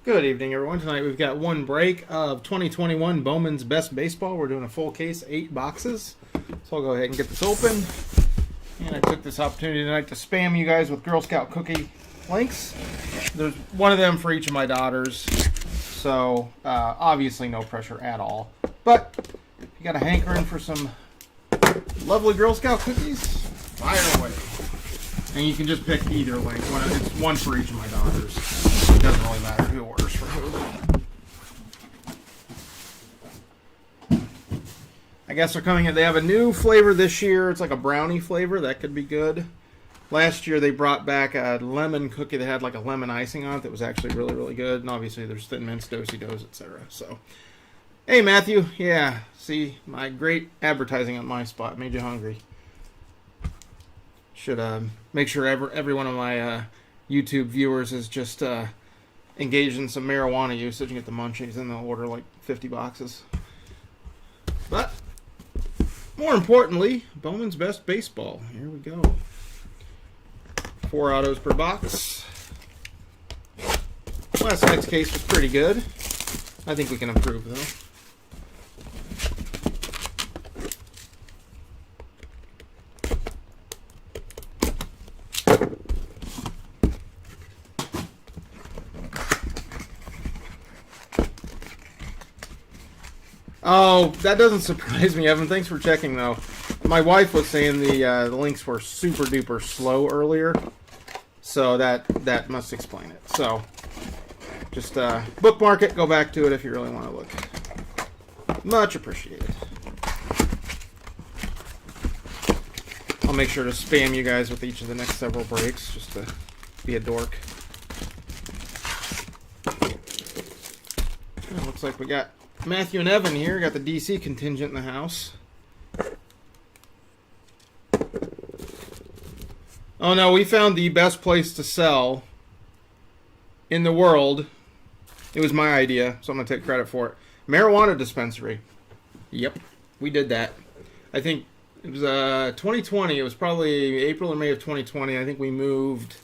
Good evening, everyone. Tonight we've got one break of 2021 Bowmans Best Baseball. We're doing a full case, 8 boxes. So I'll go ahead and get this open. And I took this opportunity tonight to spam you guys with Girl Scout cookie links. There's one of them for each of my daughters. So obviously no pressure at all. But if you got a hankering for some lovely Girl Scout cookies, fire away. And you can just pick either link. It's one for each of my daughters. It doesn't really matter who orders for who. I guess they're coming in. They have a new flavor this year. It's like a brownie flavor. That could be good. Last year they brought back a lemon cookie that had like a lemon icing on it that was actually really, really good. And obviously there's Thin Mints, Do-si-dos, etc. So, hey Matthew. Yeah, see, my great advertising on my spot made you hungry. Should make sure every one of my YouTube viewers is just engaged in some marijuana usage and get the munchies, and they'll order like 50 boxes. But more importantly, Bowman's Best Baseball. Here we go. 4 autos per box. Last night's case was pretty good. I think we can improve though. Oh, that doesn't surprise me, Evan. Thanks for checking, though. My wife was saying the links were super duper slow earlier, so that must explain it. So, just bookmark it, go back to it if you really want to look. Much appreciated. I'll make sure to spam you guys with each of the next several breaks, just to be a dork. It looks like we got Matthew and Evan here. Got the DC contingent in the house. Oh no, we found the best place to sell in the world. It was my idea, so I'm going to take credit for it. Marijuana dispensary. Yep, we did that. I think it was 2020. It was probably April or May of 2020. I think we moved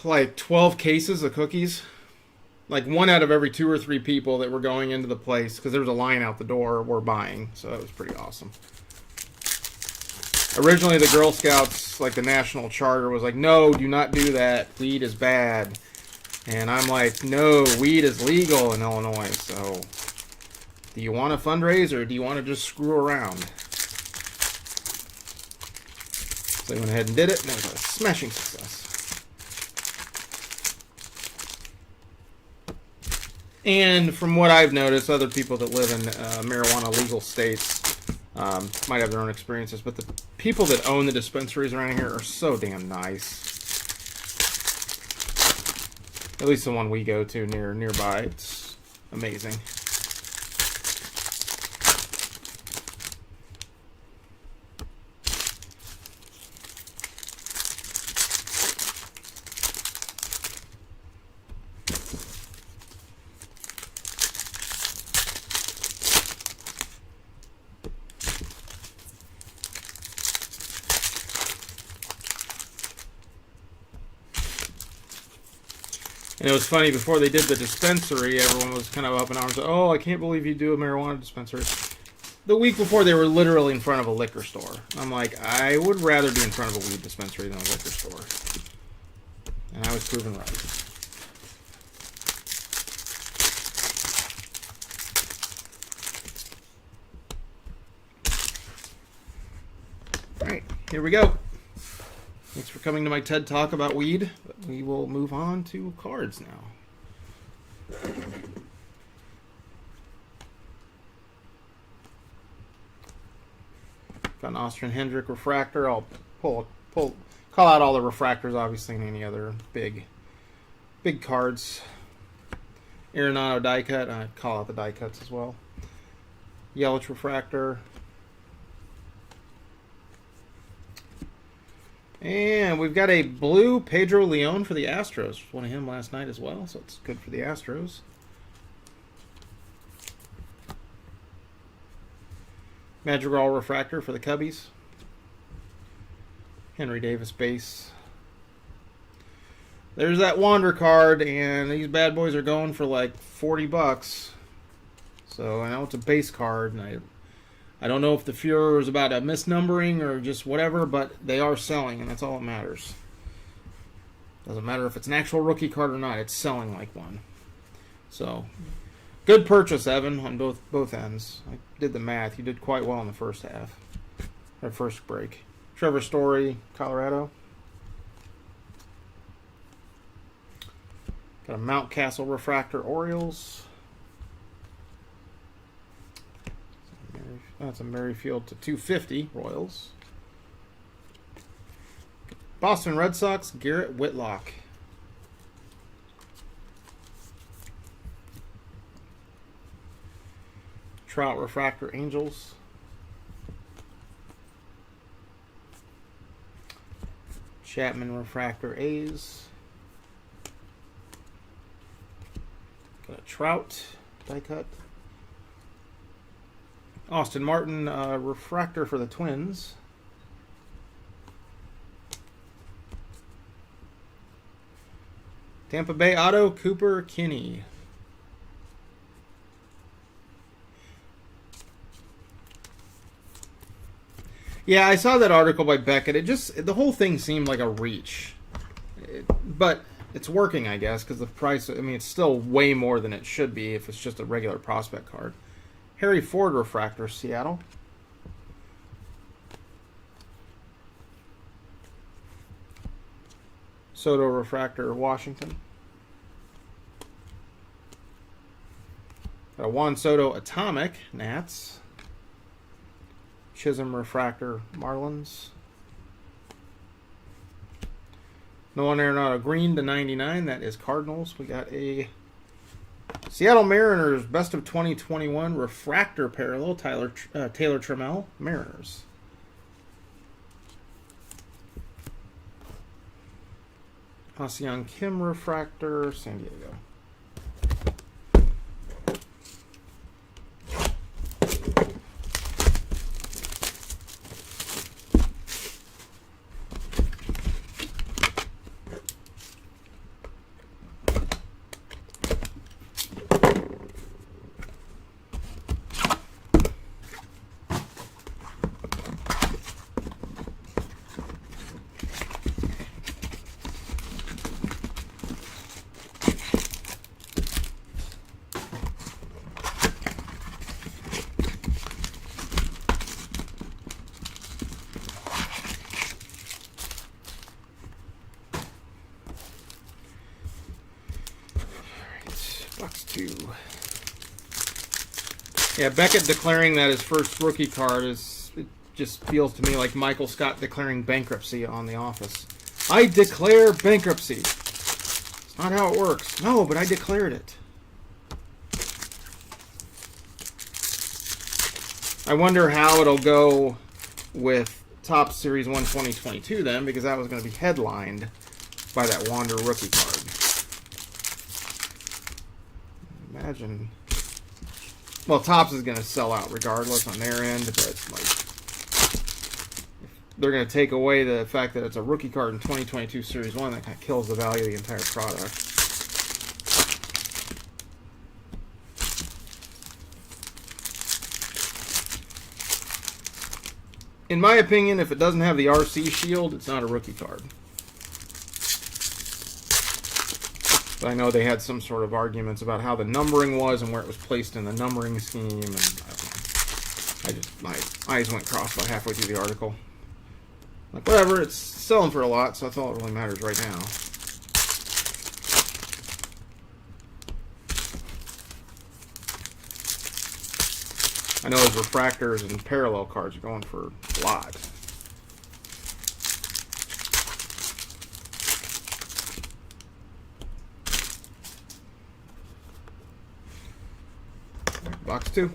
like 12 cases of cookies. Like 1 out of every 2 or 3 people that were going into the place, because there was a line out the door, were buying. So that was pretty awesome. Originally, the Girl Scouts, like the national charter, was like, no, do not do that. Weed is bad. And I'm like, no, weed is legal in Illinois. So do you want to fundraise or do you want to just screw around? So they went ahead and did it, and it was a smashing success. And from what I've noticed, other people that live in marijuana legal states might have their own experiences, but the people that own the dispensaries around here are so damn nice. At least the one we go to nearby, it's amazing. And it was funny, before they did the dispensary, everyone was kind of up in arms. Oh, I can't believe you do a marijuana dispensary. The week before, they were literally in front of a liquor store. I'm like, I would rather be in front of a weed dispensary than a liquor store. And I was proven right. Alright, here we go. Thanks for coming to my TED Talk about weed. But we will move on to cards now. Got an Austrian Hendrick refractor. I'll call out all the refractors, obviously, and any other big cards. Arenado die cut. I call out the die cuts as well. Yelich refractor. And we've got a blue Pedro Leon for the Astros. One of him last night as well, so it's good for the Astros. Madrigal refractor for the Cubbies. Henry Davis base. there's that Wander card, and these bad boys are going for like $40. So I know it's a base card, and I don't know if the furor is about a misnumbering or just whatever, but they are selling, and that's all that matters. Doesn't matter if it's an actual rookie card or not, it's selling like one. So, good purchase, Evan, on both ends. I did the math. You did quite well in the first half. Or first break. Trevor Story, Colorado. Got a Mountcastle Refractor Orioles. That's a Merrifield to 250 Royals. Boston Red Sox, Garrett Whitlock. Trout Refractor Angels. Chapman Refractor A's. Got a Trout die cut. Austin Martin Refractor for the Twins. Tampa Bay Auto, Cooper Kinney. Yeah, I saw that article by Beckett. The whole thing seemed like a reach. But it's working, I guess, because the price, I mean, it's still way more than it should be if it's just a regular prospect card. Harry Ford Refractor, Seattle. Soto Refractor, Washington. Got a Juan Soto Atomic, Nats. Chisholm Refractor, Marlins. Nolan Arenado Green to 99, that is Cardinals. We got a Seattle Mariners Best of 2021 Refractor Parallel, Taylor Trammell, Mariners. Ha-Seong Kim Refractor, San Diego. Box 2. Yeah, Beckett declaring that his first rookie card it just feels to me like Michael Scott declaring bankruptcy on The Office. I declare bankruptcy. It's not how it works. No, but I declared it. I wonder how it'll go with Top Series 1 2022 then, because that was going to be headlined by that Wander rookie card. Imagine. Well, Topps is going to sell out regardless on their end, but like, they're going to take away the fact that it's a rookie card in 2022 Series 1, that kind of kills the value of the entire product. In my opinion, if it doesn't have the RC shield, it's not a rookie card. But I know they had some sort of arguments about how the numbering was and where it was placed in the numbering scheme, and my eyes went cross about halfway through the article. Like, whatever, it's selling for a lot, so that's all that really matters right now. I know those refractors and parallel cards are going for a lot. Box 2.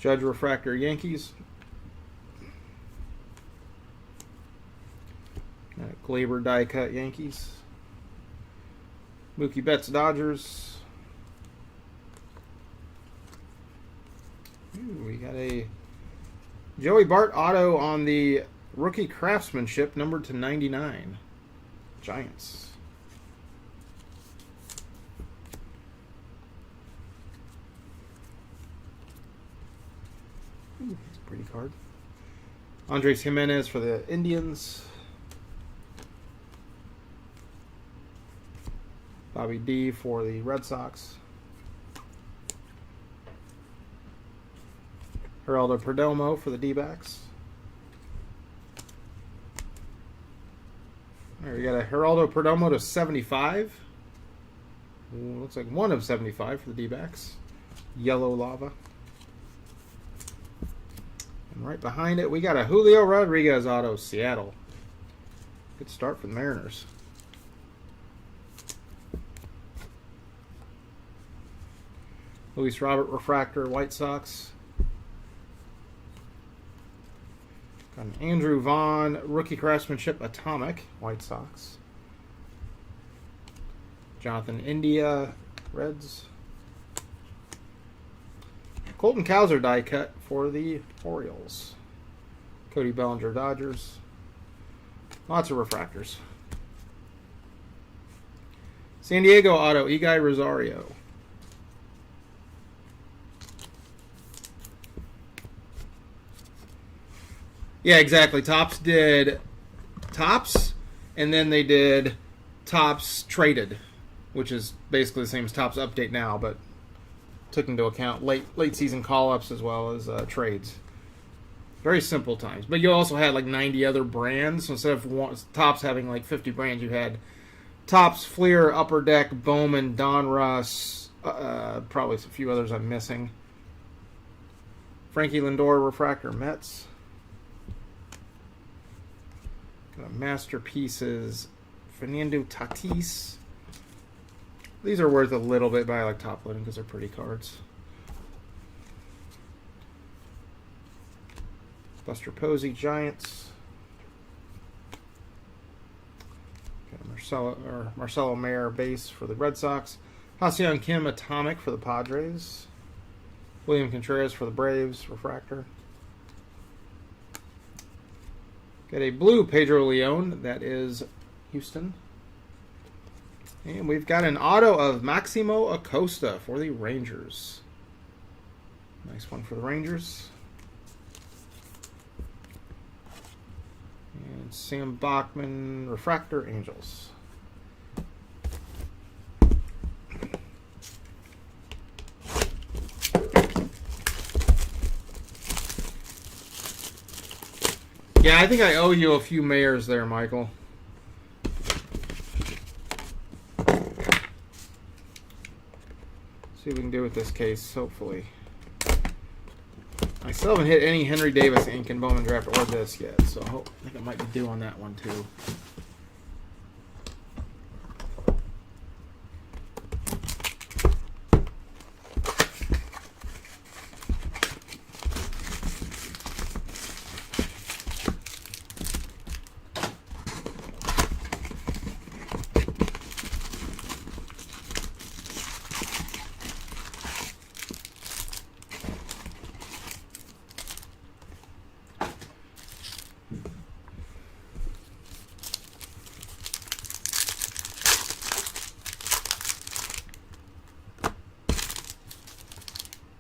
Judge Refractor Yankees. Glaber die cut Yankees. Mookie Betts Dodgers. Ooh, we got a Joey Bart auto on the rookie craftsmanship, numbered to 99. Giants. Ooh, that's a pretty card. Andres Jimenez for the Indians. Bobby D for the Red Sox. Geraldo Perdomo for the D-backs. There, we got a Geraldo Perdomo to 75. Ooh, looks like 1 of 75 for the D-backs. Yellow lava. And right behind it, we got a Julio Rodriguez auto, Seattle. Good start for the Mariners. Luis Robert refractor, White Sox. Got an Andrew Vaughn rookie craftsmanship atomic, White Sox. Jonathan India, Reds. Colton Cowser die cut for the Orioles. Cody Bellinger, Dodgers. Lots of refractors. San Diego auto, Eguy Rosario. Yeah, exactly. Topps did Topps, and then they did Topps Traded, which is basically the same as Topps Update now, but took into account late season call-ups as well as trades. Very simple times. But you also had like 90 other brands. So instead of Topps having like 50 brands, you had Topps, Fleer, Upper Deck, Bowman, Donruss, probably a few others I'm missing. Frankie Lindor refractor, Mets. Masterpieces, Fernando Tatis. These are worth a little bit, but I like top loading because they're pretty cards. Buster Posey, Giants. Got a Marcelo Mayer base for the Red Sox. Ha-Seong Kim atomic for the Padres. William Contreras for the Braves, refractor. Got a blue Pedro Leon, that is Houston. And we've got an auto of Maximo Acosta for the Rangers. Nice one for the Rangers. And Sam Bachman, refractor, Angels. Yeah, I think I owe you a few Mayors there, Michael. See what we can do with this case, hopefully. I still haven't hit any Henry Davis ink in Bowman Draft or this yet, so I think I might be due on that one too.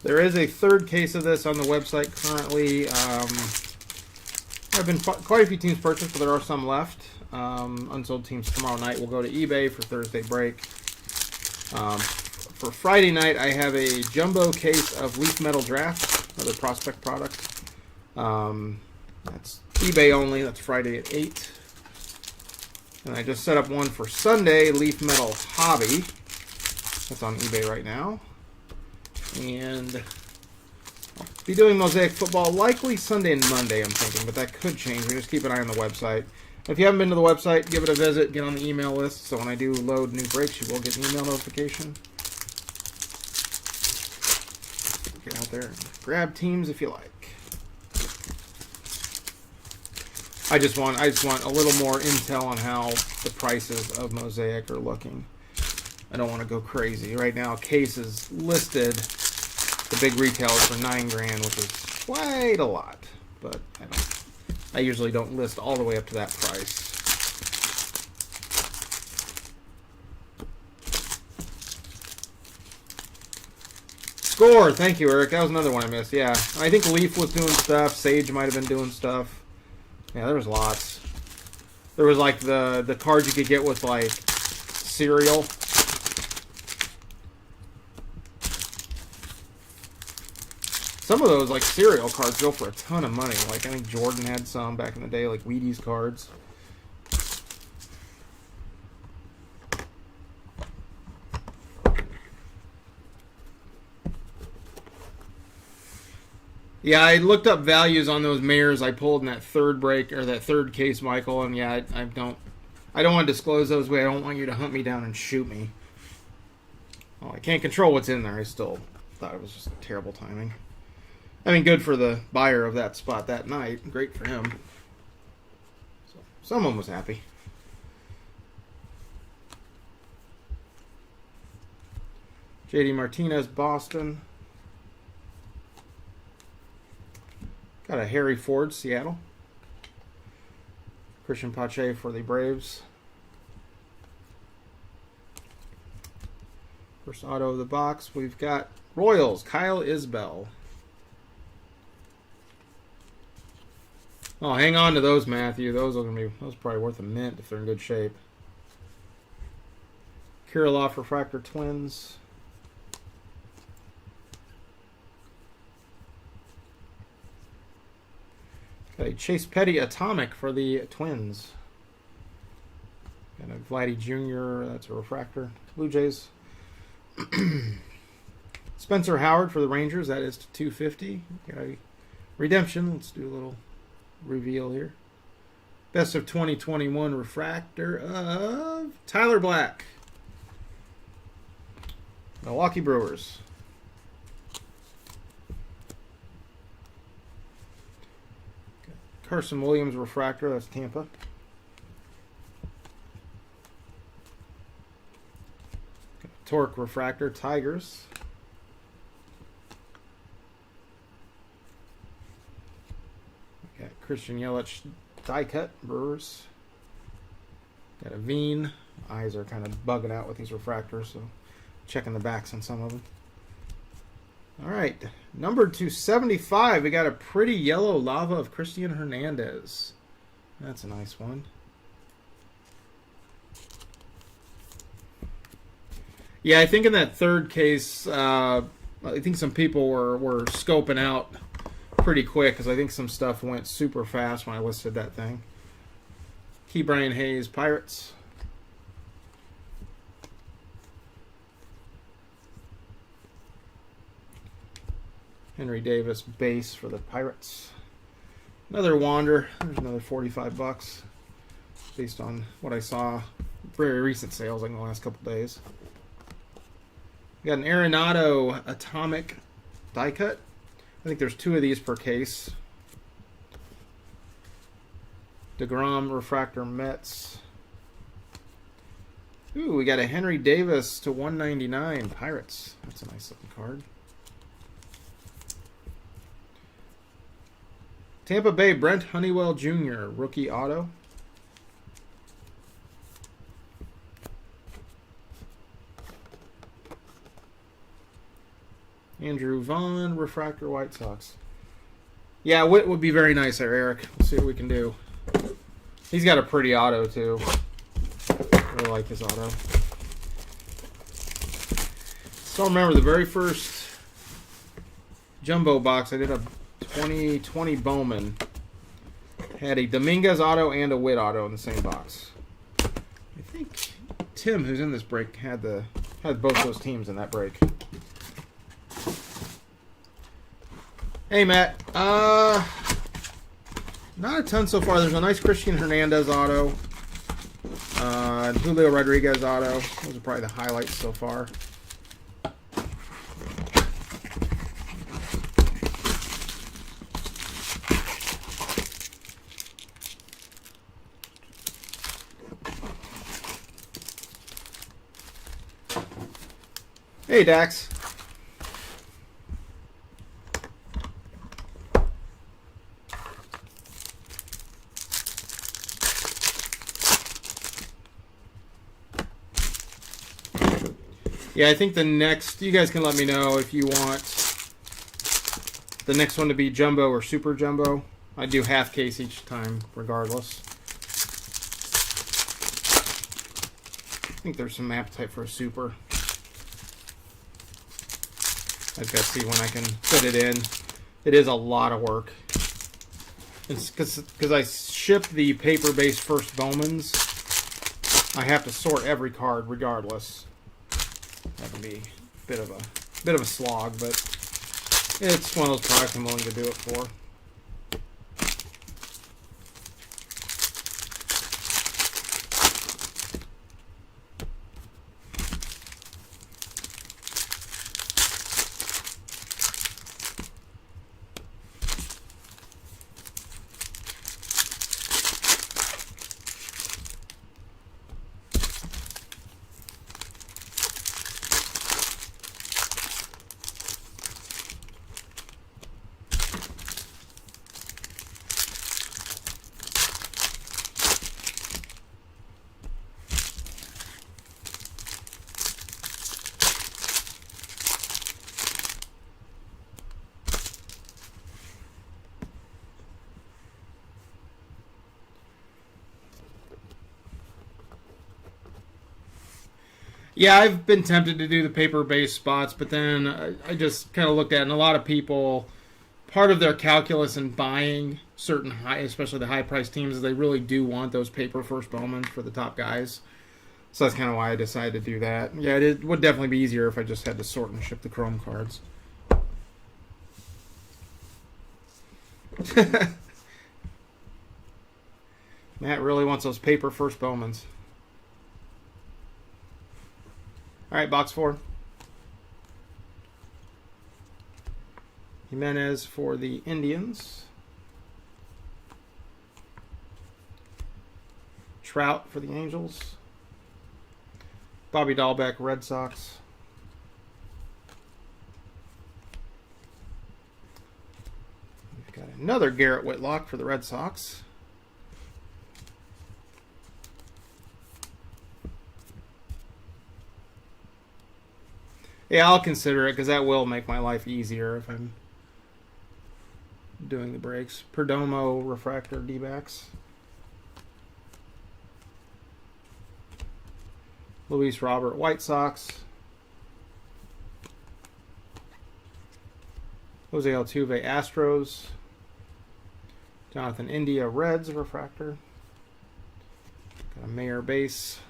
There is a third case of this on the website currently. There have been quite a few teams purchased, but there are some left. Unsold teams tomorrow night will go to eBay for Thursday break. For Friday night, I have a jumbo case of Leaf Metal Draft, another prospect product. That's eBay only. That's Friday at 8. And I just set up one for Sunday, Leaf Metal Hobby. That's on eBay right now. And I'll be doing Mosaic Football likely Sunday and Monday, I'm thinking, but that could change. Just keep an eye on the website. If you haven't been to the website, give it a visit. Get on the email list, so when I do load new breaks, you will get an email notification. Get out there and grab teams if you like. I just want a little more intel on how the prices of Mosaic are looking. I don't want to go crazy. Right now, case is listed, the big retailers, for $9,000, which is quite a lot. but I usually don't list all the way up to that price. Score! Thank you, Eric. That was another one I missed. Yeah, I think Leaf was doing stuff. Sage might have been doing stuff. Yeah, there was lots. There was like the cards you could get with like cereal. Some of those like cereal cards go for a ton of money. Like I think Jordan had some back in the day, like Wheaties cards. Yeah, I looked up values on those mirrors I pulled in that third break or that third case, Michael, and yeah, I don't want to disclose those. I don't want you to hunt me down and shoot me. Well, I can't control what's in there. I still thought it was just terrible timing. I mean, good for the buyer of that spot that night. Great for him. So, someone was happy. JD Martinez, Boston. Got a Harry Ford, Seattle. Christian Pache for the Braves. First auto of the box. We've got Royals, Kyle Isbell. Oh, hang on to those, Matthew. Those are probably worth a mint if they're in good shape. Kirilloff Refractor Twins. Got a Chase Petty Atomic for the Twins. Got a Vladdy Jr. That's a refractor. Blue Jays. Spencer Howard for the Rangers. That is to 250. Got a redemption. Let's do a little reveal here. Best of 2021 refractor of Tyler Black. Milwaukee Brewers. Carson Williams refractor, that's Tampa. Torque refractor, Tigers. Got Christian Yelich die cut, Brewers. Got a Veen. Eyes are kind of bugging out with these refractors, so checking the backs on some of them. All right, numbered to 75, we got a pretty yellow lava of Christian Hernandez. That's a nice one. Yeah, I think in that third case, I think some people were scoping out pretty quick because I think some stuff went super fast when I listed that thing. Key Brian Hayes, Pirates. Henry Davis base for the Pirates. Another Wander. There's another 45 bucks based on what I saw. Very recent sales like in the last couple days. We got an Arenado Atomic die cut. I think there's 2 of these per case. DeGrom Refractor Mets. Ooh, we got a Henry Davis to 199 Pirates. That's a nice looking card. Tampa Bay Brent Honeywell Jr. rookie auto. Andrew Vaughn refractor White Sox. Yeah, Witt would be very nice there, Eric. Let's see what we can do. He's got a pretty auto too. I really like his auto. Still remember the very first jumbo box I did a 2020 Bowman. Had a Dominguez auto and a Witt auto in the same box. I think Tim, who's in this break, had both those teams in that break. Hey Matt, not a ton so far. There's a nice Christian Hernandez auto, Julio Rodriguez auto. Those are probably the highlights so far. Hey, Dax. Yeah, I think the next, you guys can let me know if you want the next one to be jumbo or super jumbo. I do half case each time, regardless. I think there's some appetite for a super. I've got to see when I can fit it in. It is a lot of work. It's because I ship the paper-based first Bowmans. I have to sort every card regardless. That can be a bit of a slog, but it's one of those products I'm willing to do it for. Yeah, I've been tempted to do the paper-based spots, but then I just kind of looked at it, and a lot of people, part of their calculus in buying certain high, especially the high-priced teams, is they really do want those paper-first Bowmans for the top guys. So that's kind of why I decided to do that. Yeah, it would definitely be easier if I just had to sort and ship the Chrome cards. Matt really wants those paper-first Bowmans. All right, box 4. Jimenez for the Indians. Trout for the Angels. Bobby Dahlbeck, Red Sox. We've got another Garrett Whitlock for the Red Sox. Yeah, I'll consider it because that will make my life easier if I'm doing the breaks. Perdomo, Refractor, D-backs. Luis Robert, White Sox. Jose Altuve, Astros. Jonathan India, Reds, Refractor. Got a Mayer base.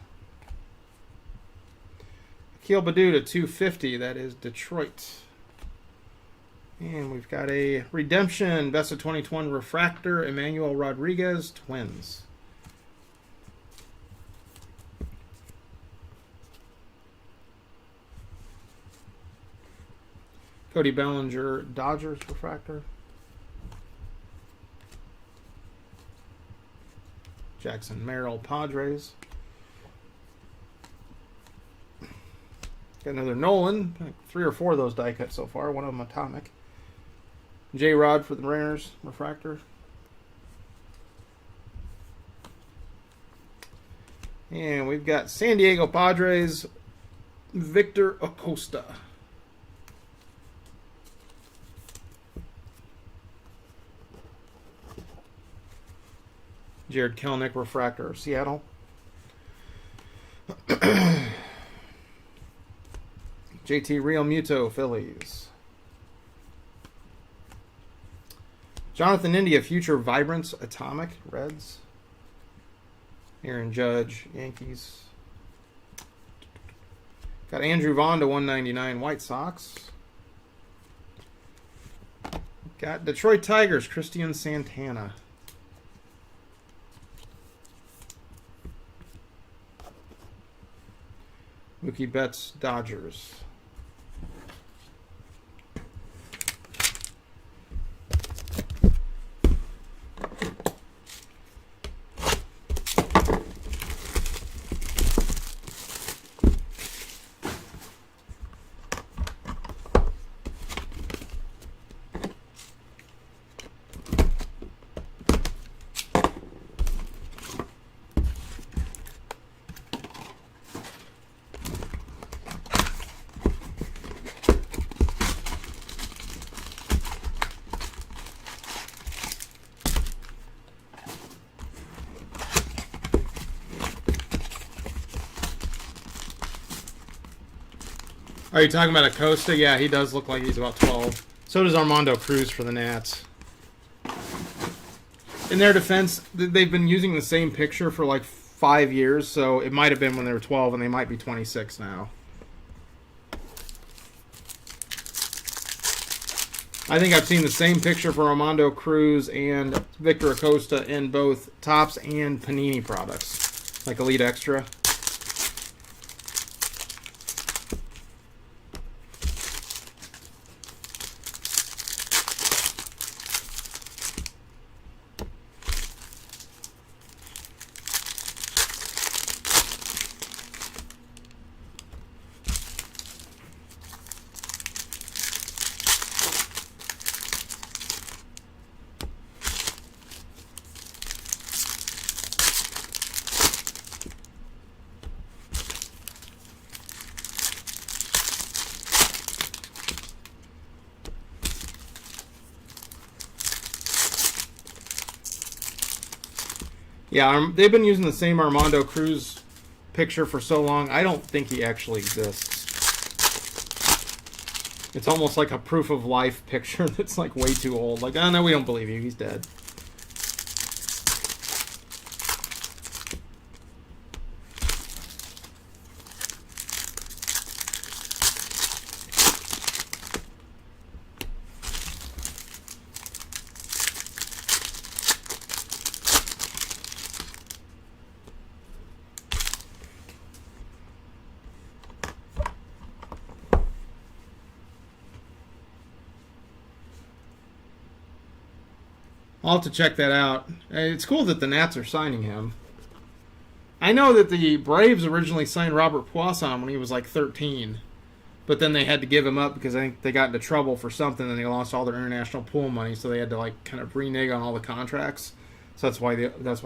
Akil Baddoo to 250, that is Detroit. And we've got a redemption, best of 2021 Refractor, Emmanuel Rodriguez, Twins. Cody Bellinger, Dodgers, Refractor. Jackson Merrill, Padres. Got another Nolan. 3 or 4 of those die cuts so far. One of them atomic. J-Rod for the Mariners. Refractor. And we've got San Diego Padres. Victor Acosta. Jared Kelenic, Refractor, Seattle. JT Real Muto, Phillies. Jonathan India, Future Vibrance, Atomic, Reds. Aaron Judge, Yankees. Got Andrew Vaughn to 199, White Sox. Got Detroit Tigers, Christian Santana. Mookie Betts, Dodgers. Are you talking about Acosta? Yeah, he does look like he's about 12. So does Armando Cruz for the Nats. In their defense, they've been using the same picture for like 5 years, so it might have been when they were 12, and they might be 26 now. I think I've seen the same picture for Armando Cruz and Victor Acosta in both Topps and Panini products, like Elite Extra. Yeah, they've been using the same Armando Cruz picture for so long, I don't think he actually exists. It's almost like a proof of life picture that's like way too old. Like, oh no, we don't believe you, he's dead. I'll have to check that out. It's cool that the Nats are signing him. I know that the Braves originally signed Robert Puason when he was like 13, but then they had to give him up because I think they got into trouble for something and they lost all their international pool money, so they had to like kind of renege on all the contracts. So that's why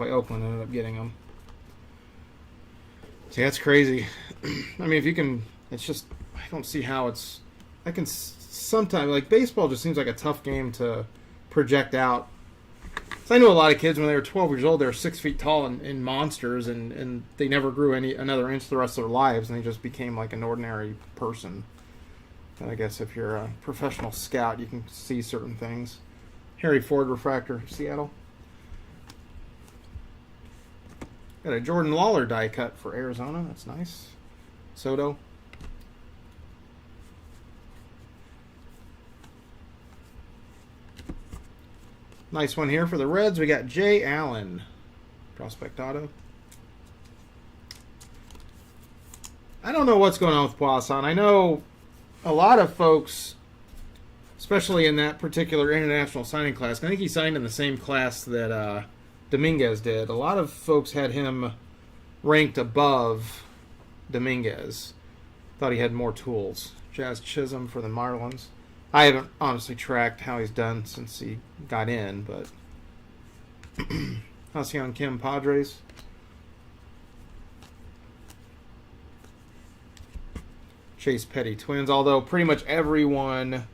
Oakland ended up getting him. See, that's crazy. I mean, if you can, it's just I don't see how it's. I can sometimes like baseball just seems like a tough game to project out. So I know a lot of kids when they were 12 years old, they were 6 feet tall and monsters, and they never grew another inch the rest of their lives, and they just became like an ordinary person. And I guess if you're a professional scout, you can see certain things. Harry Ford refractor, Seattle. Got a Jordan Lawler die cut for Arizona. That's nice. Soto. Nice one here for the Reds. We got Jay Allen. Prospect auto. I don't know what's going on with Puason. I know a lot of folks, especially in that particular international signing class, I think he signed in the same class that Dominguez did. A lot of folks had him ranked above Dominguez. Thought he had more tools. Jazz Chisholm for the Marlins. I haven't honestly tracked how he's done since he got in, but Ha-Seong Kim, Padres. Chase Petty, Twins, although pretty much everyone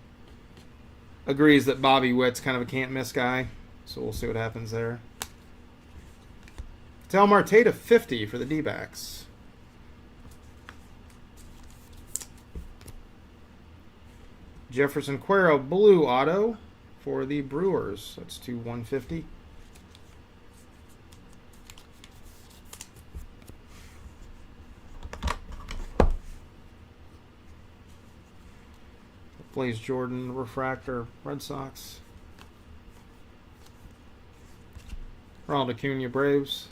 agrees that Bobby Witt's kind of a can't-miss guy, so we'll see what happens there. Tel Marte to 50 for the D-backs. Jefferson Cuero, blue auto for the Brewers. That's to 150. Blaze Jordan, refractor, Red Sox. Ronald Acuna, Braves.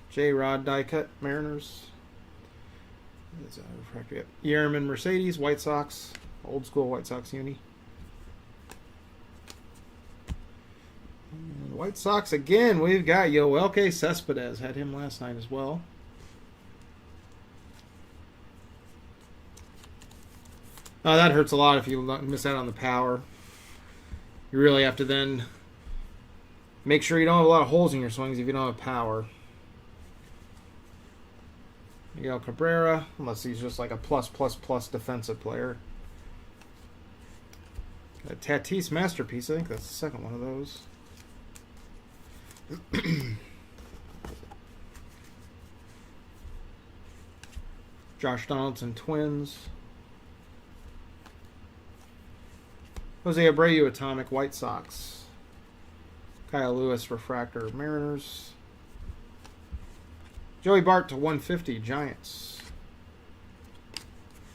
J-Rod die cut, Mariners. That's a refractor. Yep. Yerman, Mercedes, White Sox. Old school White Sox uni. And White Sox again. We've got Yoelke Cespedes. Had him last night as well. Oh, that hurts a lot if you miss out on the power. You really have to then make sure you don't have a lot of holes in your swings if you don't have power. Miguel Cabrera, unless he's just like a plus defensive player. A Tatis Masterpiece, I think that's the second one of those. Josh Donaldson, Twins. Jose Abreu, Atomic, White Sox. Kyle Lewis, Refractor, Mariners. Joey Bart to 150, Giants.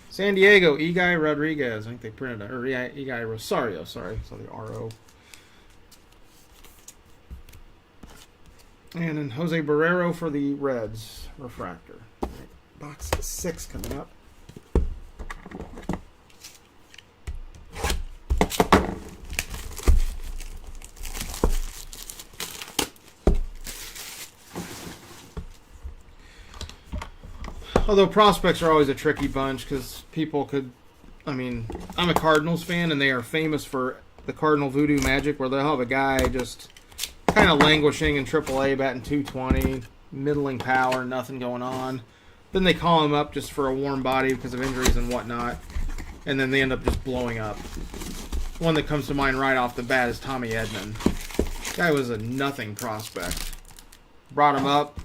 San Diego, Eguy Rodriguez. I think they printed it. Or Eguy Rosario, sorry. So the RO. And then Jose Barrero for the Reds, Refractor. Box 6 coming up. Although prospects are always a tricky bunch because people could, I mean, I'm a Cardinals fan and they are famous for the Cardinal voodoo magic where they'll have a guy just kind of languishing in AAA, batting 220, middling power, nothing going on. Then they call him up just for a warm body because of injuries and whatnot, and then they end up just blowing up. One that comes to mind right off the bat is Tommy Edmond. Guy was a nothing prospect. Brought him up.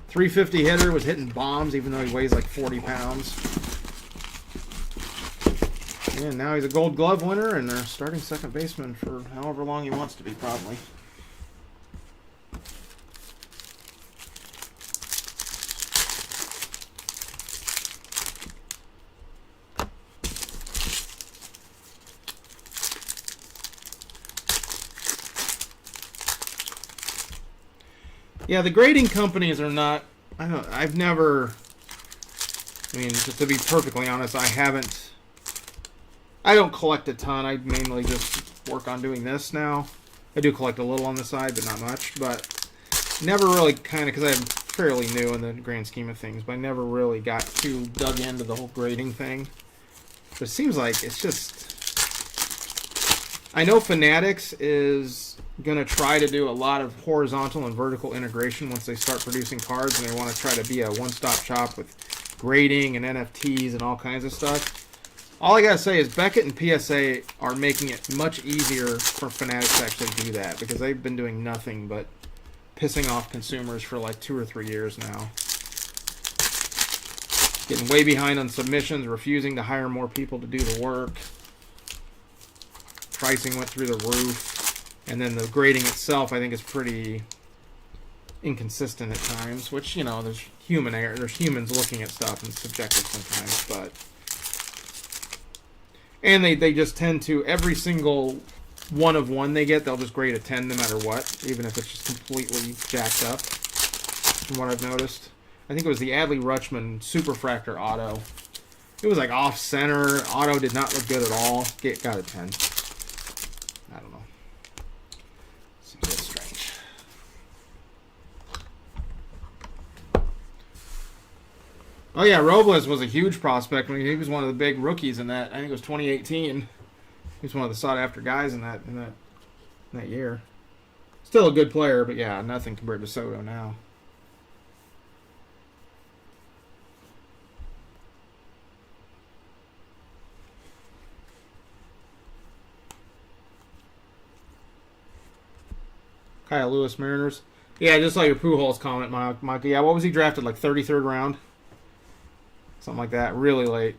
350 hitter, was hitting bombs even though he weighs like 40 pounds. And now he's a Gold Glove winner and they're starting second baseman for however long he wants to be, probably. Yeah, the grading companies are not... I've never... I mean, just to be perfectly honest, I don't collect a ton. I mainly just work on doing this now. I do collect a little on the side, but not much. But never really kind of... Because I'm fairly new in the grand scheme of things, but I never really got too dug into the whole grading thing. But it seems like it's just... I know Fanatics is going to try to do a lot of horizontal and vertical integration once they start producing cards, and they want to try to be a one-stop shop with grading and NFTs and all kinds of stuff. All I got to say is Beckett and PSA are making it much easier for Fanatics to actually do that, because they've been doing nothing but pissing off consumers for like 2 or 3 years now. Getting way behind on submissions, refusing to hire more people to do the work. Pricing went through the roof. And then the grading itself, I think, is pretty inconsistent at times. Which, you know, there's human error. There's humans looking at stuff and it's subjective sometimes. But and they just tend to, every single one of one they get, they'll just grade a 10 no matter what, even if it's just completely jacked up. From what I've noticed, I think it was the Adley Rutschman Superfractor Auto. It was like off center. Auto did not look good at all. Got a 10. I don't know. Seems a bit strange. Oh yeah, Robles was a huge prospect. I mean, he was one of the big rookies in that. I think it was 2018. He was one of the sought-after guys in that year. Still a good player, but yeah, nothing compared to Soto now. Kyle Lewis, Mariners. Yeah, just like your Pujols comment, Mike. Yeah, what was he drafted? Like 33rd round? Something like that. Really late.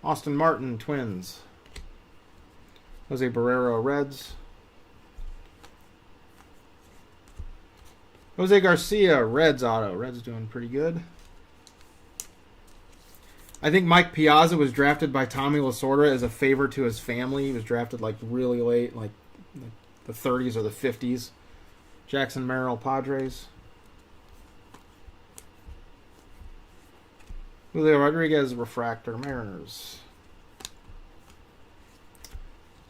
Austin Martin, Twins. Jose Barrero, Reds. Jose Garcia, Reds auto. Reds doing pretty good. I think Mike Piazza was drafted by Tommy Lasorda as a favor to his family. He was drafted like really late, like the 30s or the 50s. Jackson Merrill, Padres. Julio Rodriguez, Refractor, Mariners.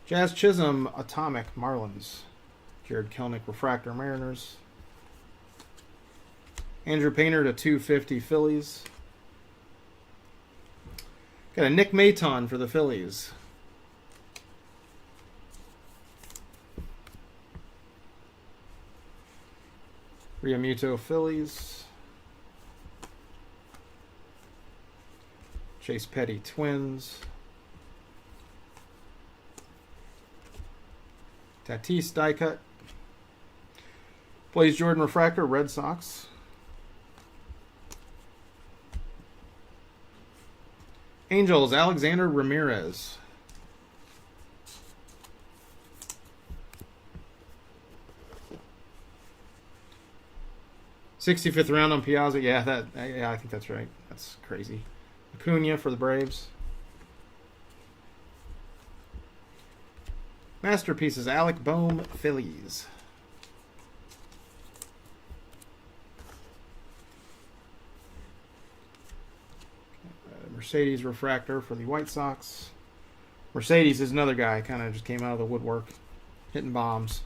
Jazz Chisholm, Atomic, Marlins. Jared Kelnick, Refractor, Mariners. Andrew Painter to 250, Phillies. Got a Nick Maton for the Phillies. Realmuto, Phillies. Chase Petty, Twins. Tatis, die cut. Blaze Jordan, Refractor, Red Sox. Angels, Alexander Ramirez. '65th round on Piazza. Yeah, I think that's right. That's crazy. Acuna for the Braves. Masterpieces, Alec Bohm, Phillies. Mercedes refractor for the White Sox. Mercedes is another guy, kind of just came out of the woodwork, hitting bombs.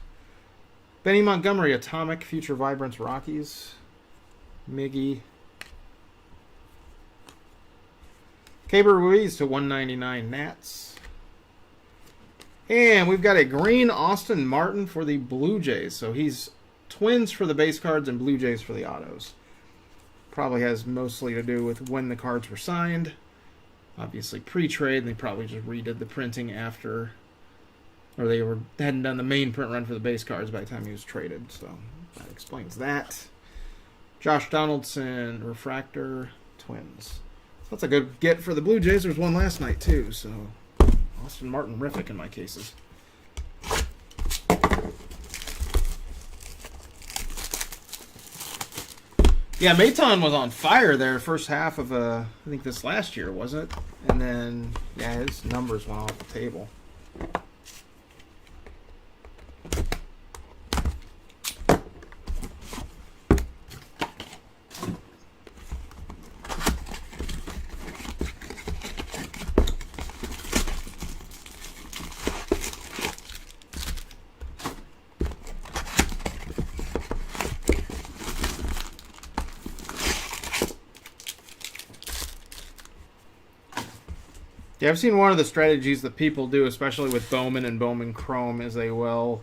Benny Montgomery, Atomic, Future Vibrance, Rockies. Miggy. Caber Ruiz to 199, Nats. And we've got a green Austin Martin for the Blue Jays. So he's Twins for the base cards and Blue Jays for the autos. Probably has mostly to do with when the cards were signed. Obviously pre-trade, they probably just redid the printing after, or they hadn't done the main print run for the base cards by the time he was traded. So that explains that. Josh Donaldson, refractor, Twins. That's a good get for the Blue Jays. There's one last night too, so Austin Martin rific in my cases. Yeah, Maton was on fire there first half of I think this last year, wasn't it? And then yeah, his numbers went off the table. Yeah, I've seen one of the strategies that people do, especially with Bowman and Bowman Chrome, is they will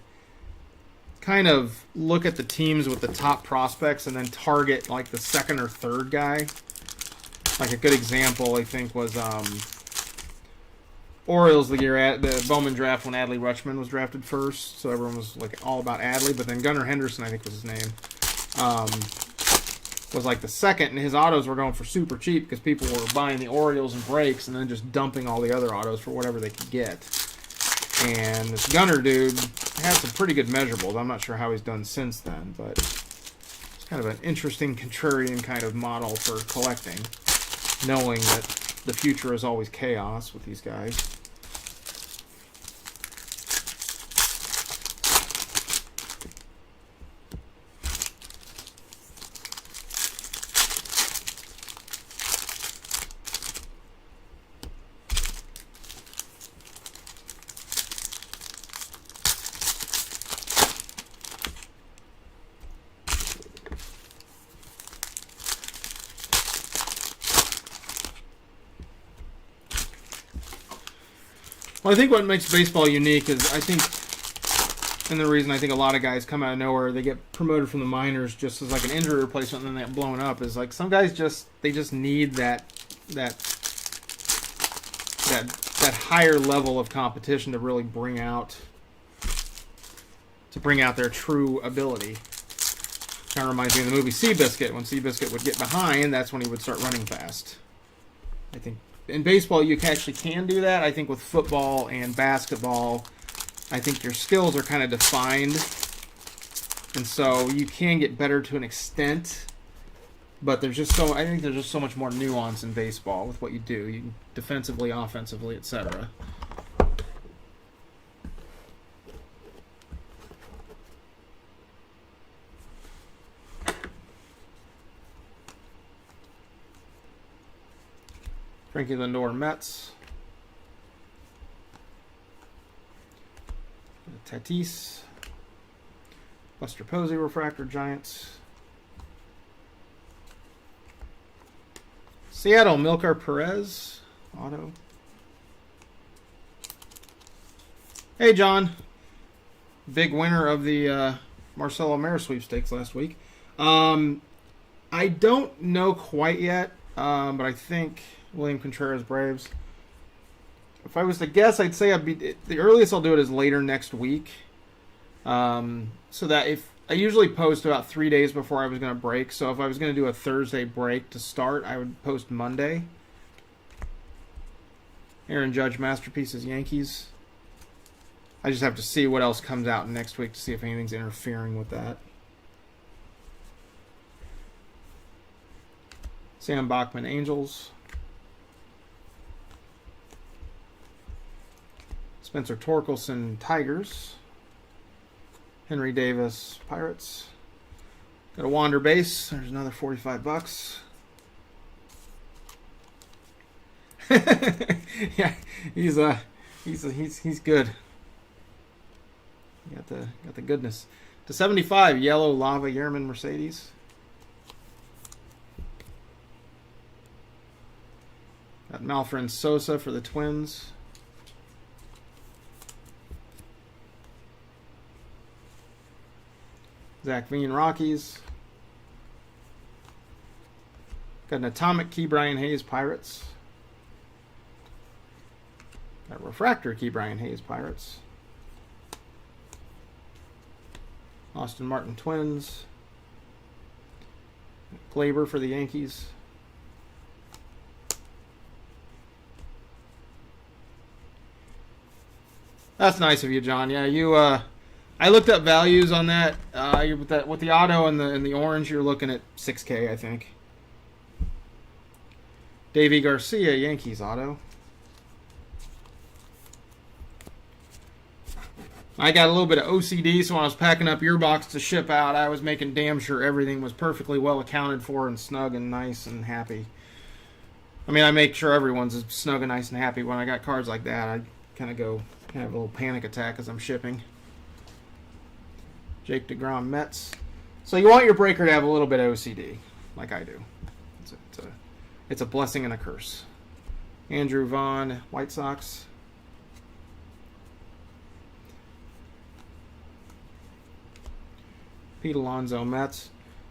kind of look at the teams with the top prospects and then target like the second or third guy. Like a good example, I think, was Orioles the year at the Bowman draft when Adley Rutschman was drafted first, so everyone was like all about Adley. But then Gunnar Henderson, I think was his name, was like the second, and his autos were going for super cheap because people were buying the Orioles and breaks and then just dumping all the other autos for whatever they could get. And this Gunnar dude had some pretty good measurables. I'm not sure how he's done since then, but it's kind of an interesting contrarian kind of model for collecting, knowing that the future is always chaos with these guys. Well, I think what makes baseball unique is I think, and the reason I think a lot of guys come out of nowhere, they get promoted from the minors just as like an injury replacement and then they get blown up, is like some guys just need that higher level of competition to really bring out their true ability. Kind of reminds me of the movie Seabiscuit. When Seabiscuit would get behind, that's when he would start running fast. I think in baseball, you actually can do that. I think with football and basketball, I think your skills are kind of defined. And so you can get better to an extent. But I think there's just so much more nuance in baseball with what you do. You can defensively, offensively, etc. Frankie Lindor, Mets. Tatis. Buster Posey, refractor, Giants. Seattle, Milcar Perez, auto. Hey, John. Big winner of the Marcelo Mayer sweepstakes last week. I don't know quite yet, but I think William Contreras, Braves. If I was to guess, I'd say the earliest I'll do it is later next week. So that if I usually post about 3 days before I was going to break. So if I was going to do a Thursday break to start, I would post Monday. Aaron Judge Masterpieces Yankees. I just have to see what else comes out next week to see if anything's interfering with that. Sam Bachman Angels. Spencer Torkelson Tigers. Henry Davis Pirates. Got a Wander base. There's another $45. Yeah, he's good. Got the goodness. To 75, yellow Lava Yerman Mercedes. Got Malfred Sosa for the Twins. Zach Veen Rockies. Got an Atomic Key Brian Hayes Pirates. Got a Refractor Key Brian Hayes Pirates. Austin Martin Twins. Glaber for the Yankees. That's nice of you, John. Yeah, you. I looked up values on that. With the auto and the orange, you're looking at $6K, I think. Davey Garcia, Yankees auto. I got a little bit of OCD, so when I was packing up your box to ship out, I was making damn sure everything was perfectly well accounted for and snug and nice and happy. I mean, I make sure everyone's snug and nice and happy. When I got cards like that, I kind of have a little panic attack as I'm shipping. Jake DeGrom Mets. So you want your breaker to have a little bit of OCD, like I do. It's a blessing and a curse. Andrew Vaughn, White Sox. Pete Alonso, Mets.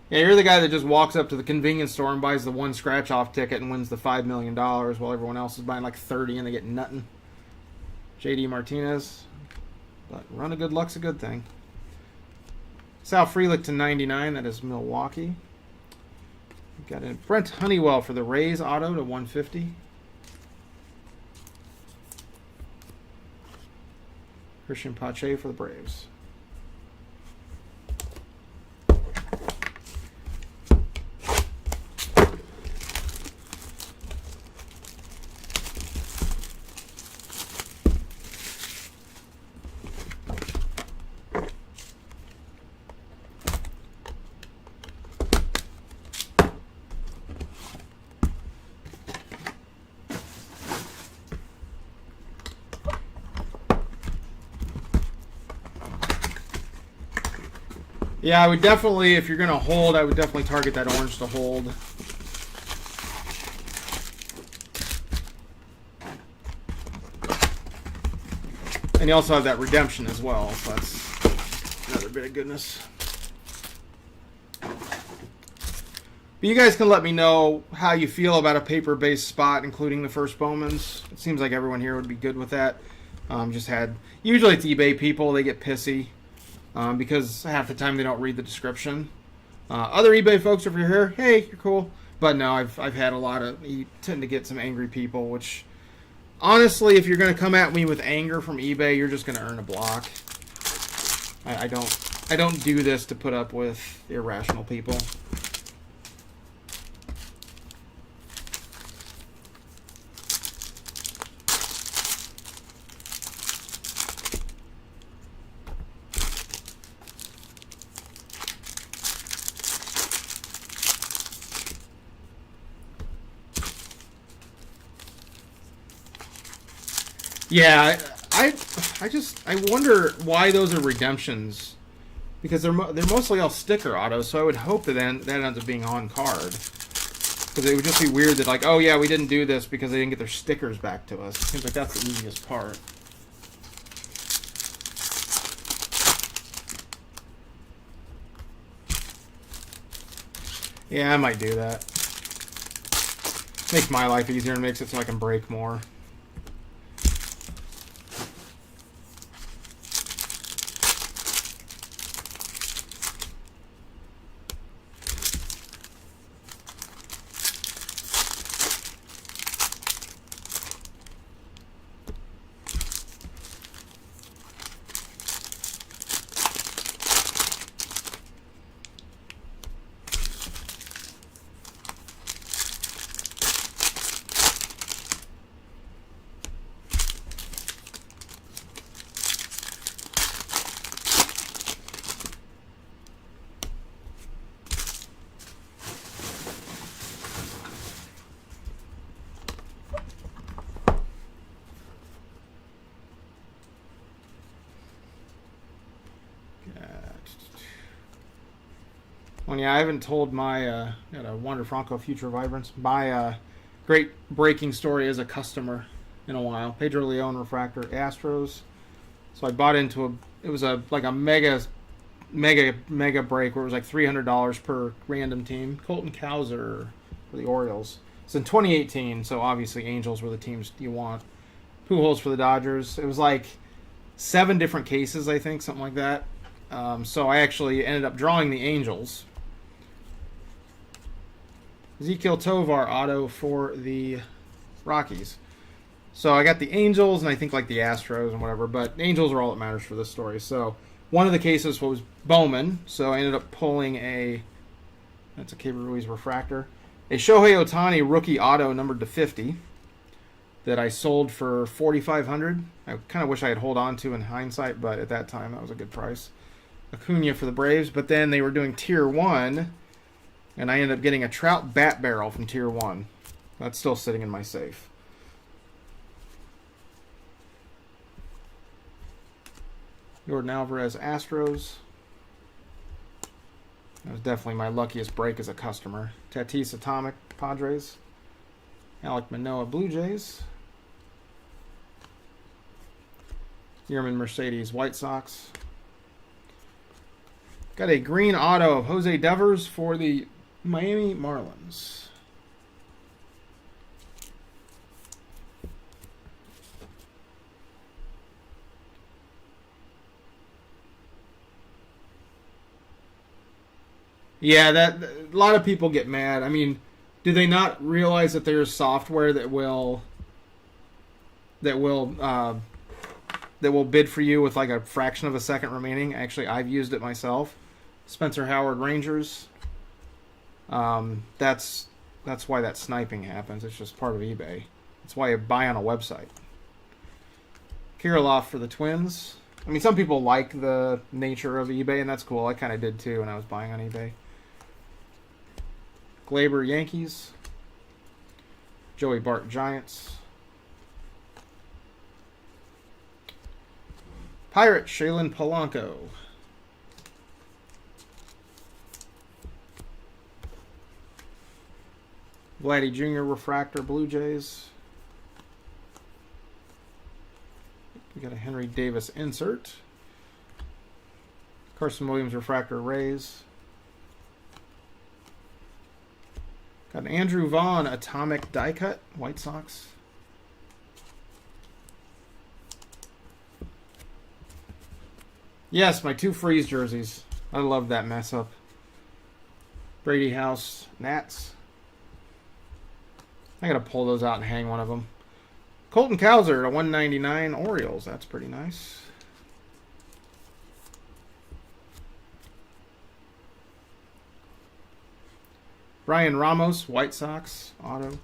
Yeah, you're the guy that just walks up to the convenience store and buys the one scratch-off ticket and wins the $5 million while everyone else is buying like 30 and they get nothing. J.D. Martinez. But run of good luck's a good thing. Sal Frelick to 99. That is Milwaukee. We've got a Brent Honeywell for the Rays auto to 150. Christian Pache for the Braves. Yeah, I would definitely, if you're going to hold, I would definitely target that orange to hold. And you also have that redemption as well, so that's another bit of goodness. But you guys can let me know how you feel about a paper-based spot, including the first Bowmans. It seems like everyone here would be good with that. Usually it's eBay people, they get pissy. Because half the time they don't read the description. Other eBay folks, if you're here, hey, you're cool. But no, I've had a lot of, you tend to get some angry people, which honestly, if you're going to come at me with anger from eBay, you're just going to earn a block. I don't do this to put up with irrational people. Yeah, I wonder why those are redemptions, because they're mostly all sticker autos. So I would hope that that ends up being on card, because it would just be weird that like, oh yeah, we didn't do this because they didn't get their stickers back to us. Seems like that's the easiest part. Yeah, I might do that. Makes my life easier and makes it so I can break more. Well, yeah, I haven't told my got a Wander Franco Future Vibrance, my great breaking story as a customer in a while. Pedro Leon Refractor Astros. So I bought into it was like a mega break where it was like $300 per random team. Colton Cowser for the Orioles. It's in 2018, so obviously Angels were the teams you want. Pujols for the Dodgers. It was like 7 different cases, I think, something like that. So I actually ended up drawing the Angels. Ezekiel Tovar auto for the Rockies. So I got the Angels and I think like the Astros and whatever, but Angels are all that matters for this story. So one of the cases was Bowman, so I ended up pulling that's a Caber Ruiz refractor, a Shohei Ohtani rookie auto numbered to 50 that I sold for $4,500. I kind of wish I had hold on to in hindsight, but at that time that was a good price. Acuna for the Braves, but then they were doing Tier 1, and I ended up getting a Trout bat barrel from Tier 1. That's still sitting in my safe. Jordan Alvarez Astros. That was definitely my luckiest break as a customer. Tatis Atomic Padres. Alek Manoah Blue Jays. Yerman Mercedes White Sox. Got a green auto of Jose Devers for the Miami Marlins. Yeah, a lot of people get mad. I mean, do they not realize that there's software that will bid for you with like a fraction of a second remaining? Actually, I've used it myself. Spencer Howard Rangers. That's why that sniping happens. It's just part of eBay. That's why you buy on a website. Kirilloff for the Twins. I mean, some people like the nature of eBay, and that's cool. I kind of did too when I was buying on eBay. Glaber Yankees. Joey Bart Giants. Pirate Shaylin Polanco. Vladdy Jr. Refractor Blue Jays. We got a Henry Davis insert. Carson Williams Refractor Rays. Got an Andrew Vaughn Atomic Die Cut White Sox. Yes, my 2 Freeze jerseys. I love that mess up. Brady House Nats. I gotta pull those out and hang one of them. Colton Cowser to 199 Orioles. That's pretty nice. Brian Ramos, White Sox, auto.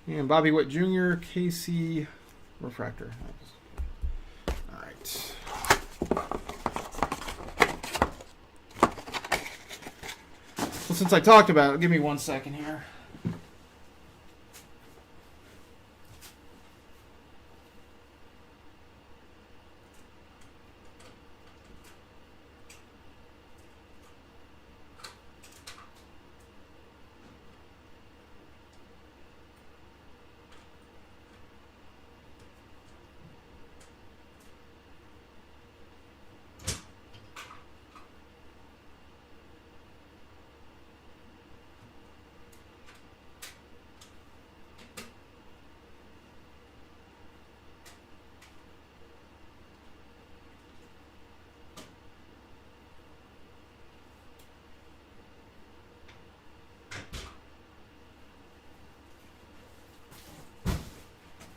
And Bobby Witt Jr., KC, refractor. All right. Well, since I talked about it, give me 1 second here.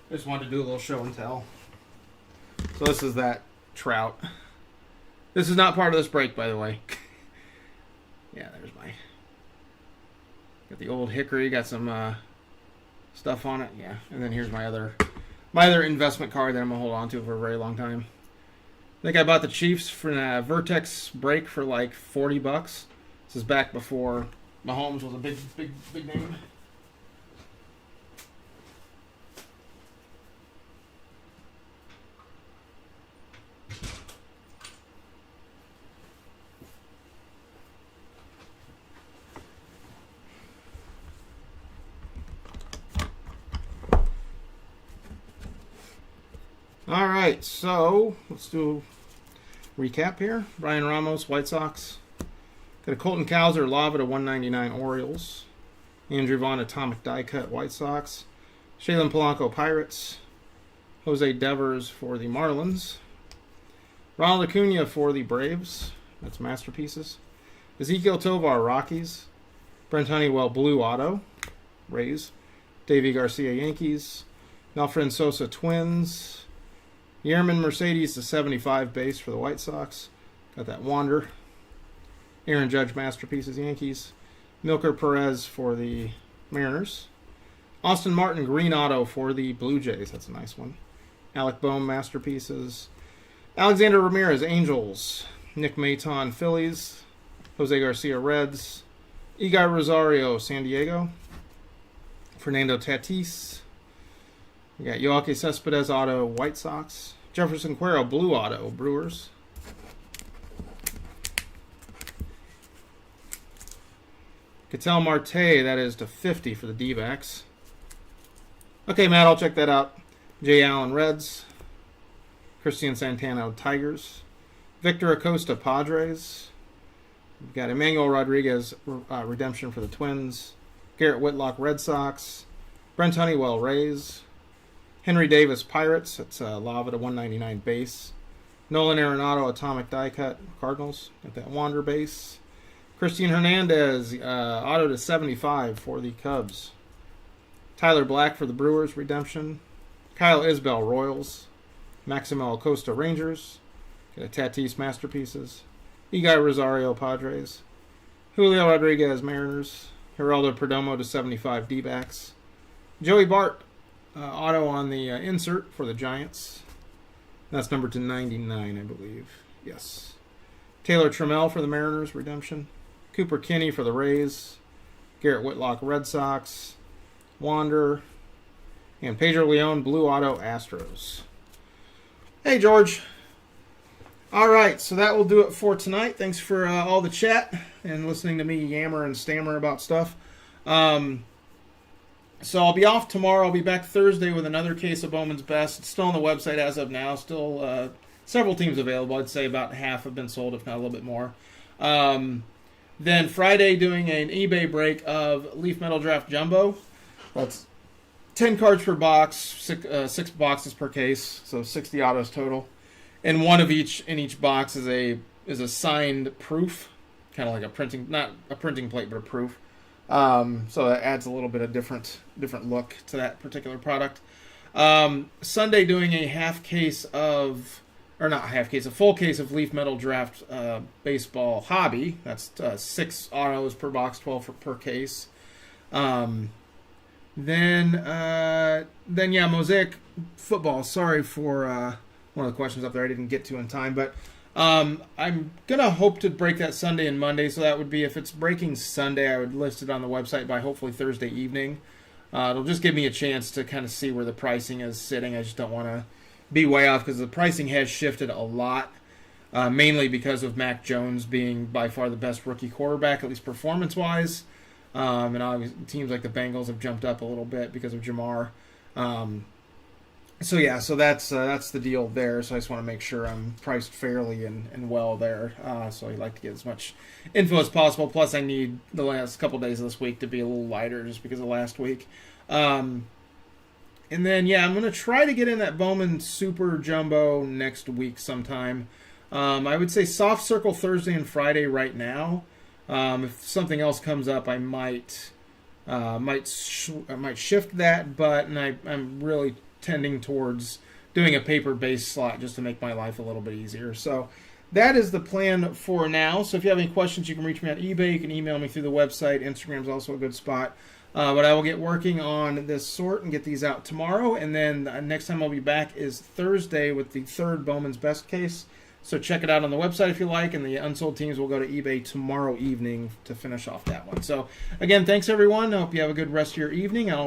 I just wanted to do a little show and tell. So this is that Trout. This is not part of this break, by the way. Yeah, there's my... Got the old hickory, got some stuff on it. Yeah, and then here's my other investment card that I'm going to hold on to for a very long time. I think I bought the Chiefs for a Vertex break for like $40. This is back before Mahomes was a big name. All right, so let's do a recap here. Brian Ramos, White Sox. Got a Colton Cowser, Lava to 199 Orioles. Andrew Vaughn, Atomic Die Cut, White Sox. Shaylin Polanco, Pirates. Jose Devers for the Marlins. Ronald Acuna for the Braves. That's masterpieces. Ezekiel Tovar, Rockies. Brent Honeywell, Blue Auto, Rays. Davey Garcia, Yankees. Malfred Sosa, Twins. Yerman Mercedes, the 75 base for the White Sox. Got that Wander. Aaron Judge, masterpieces, Yankees. Milker Perez for the Mariners. Austin Martin, Green Auto for the Blue Jays. That's a nice one. Alec Bohm, masterpieces. Alexander Ramirez, Angels. Nick Maton, Phillies. Jose Garcia, Reds. Igor Rosario, San Diego. Fernando Tatis. We got Yoelqui Cespedes, Auto, White Sox. Jefferson Cuero, Blue Auto, Brewers. Ketel Marte, that is to 50 for the D-backs. Okay, Matt, I'll check that out. Jay Allen, Reds. Christian Santana, Tigers. Victor Acosta, Padres. We've got Emmanuel Rodriguez, redemption for the Twins. Garrett Whitlock, Red Sox. Brent Honeywell, Rays. Henry Davis, Pirates. That's Lava to 199 base. Nolan Arenado, Atomic Die Cut, Cardinals. Got that Wander base. Christian Hernandez, Auto to 75 for the Cubs. Tyler Black for the Brewers, redemption. Kyle Isbell, Royals. Maximo Acosta, Rangers. Got a Tatis, masterpieces. Igor Rosario, Padres. Julio Rodriguez, Mariners. Geraldo Perdomo to 75, D-backs. Joey Bart, Auto on the insert for the Giants. That's numbered to 99, I believe. Yes. Taylor Trammell for the Mariners, redemption. Cooper Kinney for the Rays. Garrett Whitlock, Red Sox. Wander. And Pedro Leon, Blue Auto, Astros. Hey, George. All right, so that will do it for tonight. Thanks for all the chat and listening to me yammer and stammer about stuff. So I'll be off tomorrow. I'll be back Thursday with another case of Bowman's Best. It's still on the website as of now. Still several teams available. I'd say about half have been sold, if not a little bit more. Then Friday, doing an eBay break of Leaf Metal Draft Jumbo. That's 10 cards per box, six boxes per case, so 60 autos total. And one of each in each box is a signed proof, kind of like a printing, not a printing plate, but a proof. So that adds a little bit of different look to that particular product. Sunday, doing a full case of Leaf Metal Draft Baseball Hobby. That's 6 autos per box, 12 per case. Then Mosaic Football. Sorry for one of the questions up there I didn't get to in time, but I'm gonna hope to break that Sunday and Monday. So that would be, if it's breaking Sunday, I would list it on the website by hopefully Thursday evening. It'll just give me a chance to kind of see where the pricing is sitting. I just don't want to be way off because the pricing has shifted a lot, mainly because of Mac Jones being by far the best rookie quarterback, at least performance-wise. And obviously teams like the Bengals have jumped up a little bit because of Jamar. So that's the deal there. So I just want to make sure I'm priced fairly and well there. So I'd like to get as much info as possible. Plus, I need the last couple days of this week to be a little lighter just because of last week. And then, I'm going to try to get in that Bowman Super Jumbo next week sometime. I would say soft circle Thursday and Friday right now. If something else comes up, I might shift that, but I'm really tending towards doing a paper-based slot just to make my life a little bit easier. So that is the plan for now. So if you have any questions, you can reach me on eBay. You can email me through the website. Instagram's also a good spot. But I will get working on this sort and get these out tomorrow. And then next time I'll be back is Thursday with the third Bowman's Best case. So check it out on the website if you like. And the unsold teams will go to eBay tomorrow evening to finish off that one. So again, thanks everyone. I hope you have a good rest of your evening. I'll